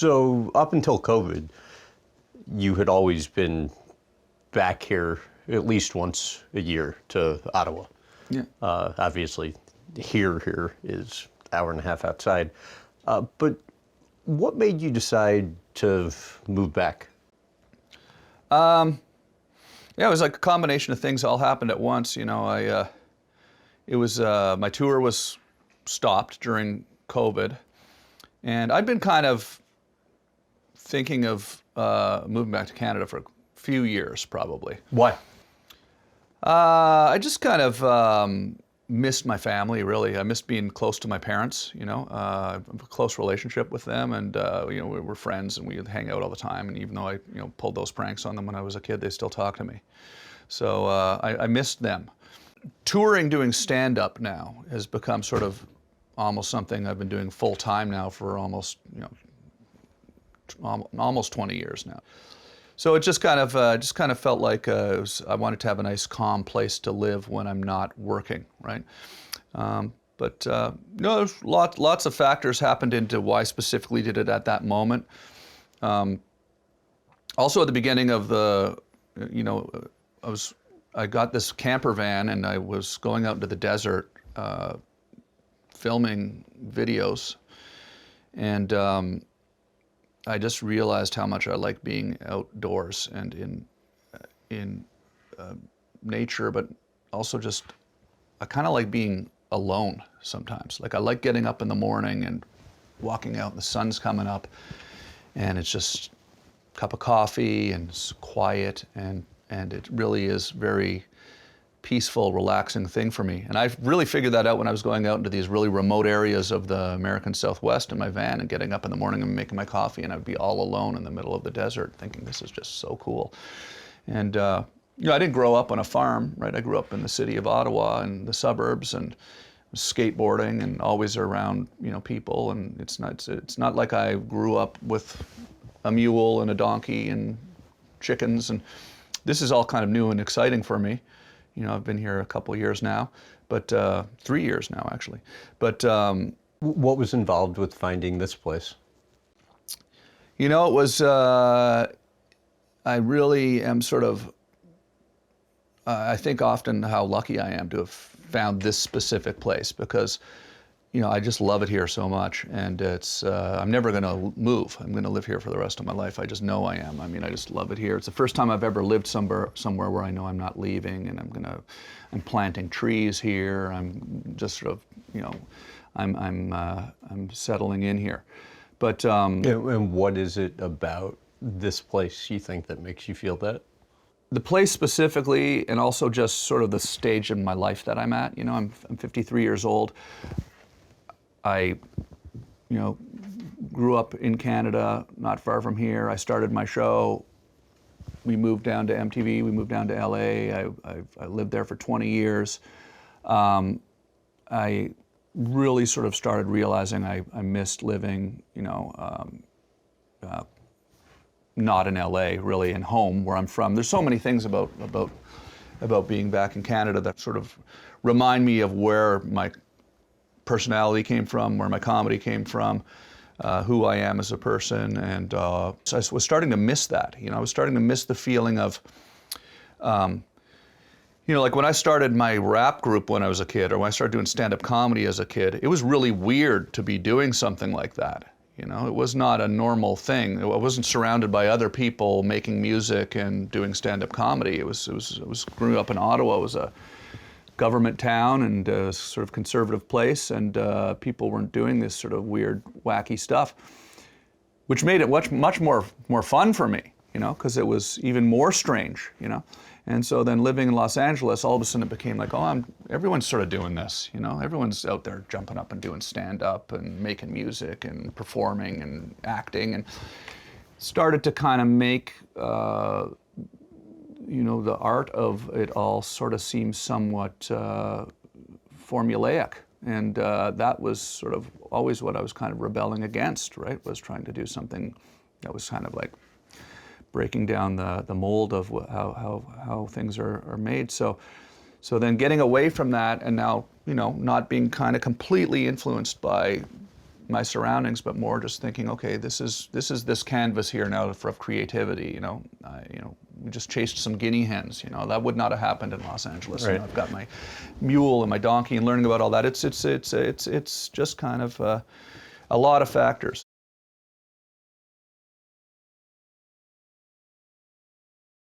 So up until COVID, you had always been back here at least once a year to Ottawa. Yeah. Obviously, here is an hour and a half outside. But what made you decide to move back? Yeah, it was like a combination of things all happened at once. You know, my tour was stopped during COVID, and I'd been kind of thinking of moving back to Canada for a few years, probably. Why? I just kind of missed my family, really. I missed being close to my parents, you know. I have a close relationship with them, and you know, we were friends and we would hang out all the time. And even though I, pulled those pranks on them when I was a kid, they still talk to me. So I missed them. Touring, doing stand-up now has become sort of almost something I've been doing full time now for almost, almost 20 years now. So it just kind of felt like I wanted to have a nice, calm place to live when I'm not working, right? But no, there's lots of factors happened into why I specifically did it at that moment. Also, at the beginning of the, I got this camper van and I was going out into the desert, filming videos, and I just realized how much I like being outdoors and in nature, but also just I kind of like being alone sometimes. Like I like getting up in the morning and walking out, and the sun's coming up, and it's just a cup of coffee and it's quiet, and it really is very peaceful, relaxing thing for me. And I really figured that out when I was going out into these really remote areas of the American Southwest in my van and getting up in the morning and making my coffee, and I'd be all alone in the middle of the desert thinking this is just so cool. And I didn't grow up on a farm, right? I grew up in the city of Ottawa and the suburbs, and skateboarding and always around, people. And it's not like I grew up with a mule and a donkey and chickens, and this is all kind of new and exciting for me. I've been here a couple of years now, but 3 years now, actually. But What was involved with finding this place? it was, I really am sort of, I think often how lucky I am to have found this specific place, because I just love it here so much, and it's, I'm never gonna move. I'm gonna live here for the rest of my life. I just know I am. I mean, I just love it here. It's the first time I've ever lived somewhere where I know I'm not leaving, and I'm planting trees here. I'm just sort of, I'm settling in here. But And what is it about this place you think that makes you feel that? the place specifically, and also just sort of the stage in my life that I'm at. I'm 53 years old. I, grew up in Canada, not far from here. I started my show. We moved down to MTV. We moved down to LA. I lived there for 20 years. I really sort of started realizing I missed living, not in LA, really, and home where I'm from. There's so many things about being back in Canada that sort of remind me of where my personality came from, where my comedy came from, who I am as a person, and so I was starting to miss that. I was starting to miss the feeling of, like when I started my rap group when I was a kid, or when I started doing stand-up comedy as a kid, it was really weird to be doing something like that. It was not a normal thing. I wasn't surrounded by other people making music and doing stand-up comedy. I was growing up in Ottawa. It was a government town and a sort of conservative place, and people weren't doing this sort of weird, wacky stuff, which made it much more fun for me, because it was even more strange, And so then living in Los Angeles, all of a sudden it became like, everyone's sort of doing this, Everyone's out there jumping up and doing stand-up and making music and performing and acting, and started to kind of make the art of it all sort of seems somewhat formulaic. And that was sort of always what I was kind of rebelling against, right? Was trying to do something that was kind of like breaking down the mold of how things are made. So then getting away from that, and now, not being kind of completely influenced by my surroundings, but more just thinking, okay, this is this canvas here now of creativity. We just chased some guinea hens. That would not have happened in Los Angeles. Right. I've got my mule and my donkey, and learning about all that. It's just kind of a lot of factors.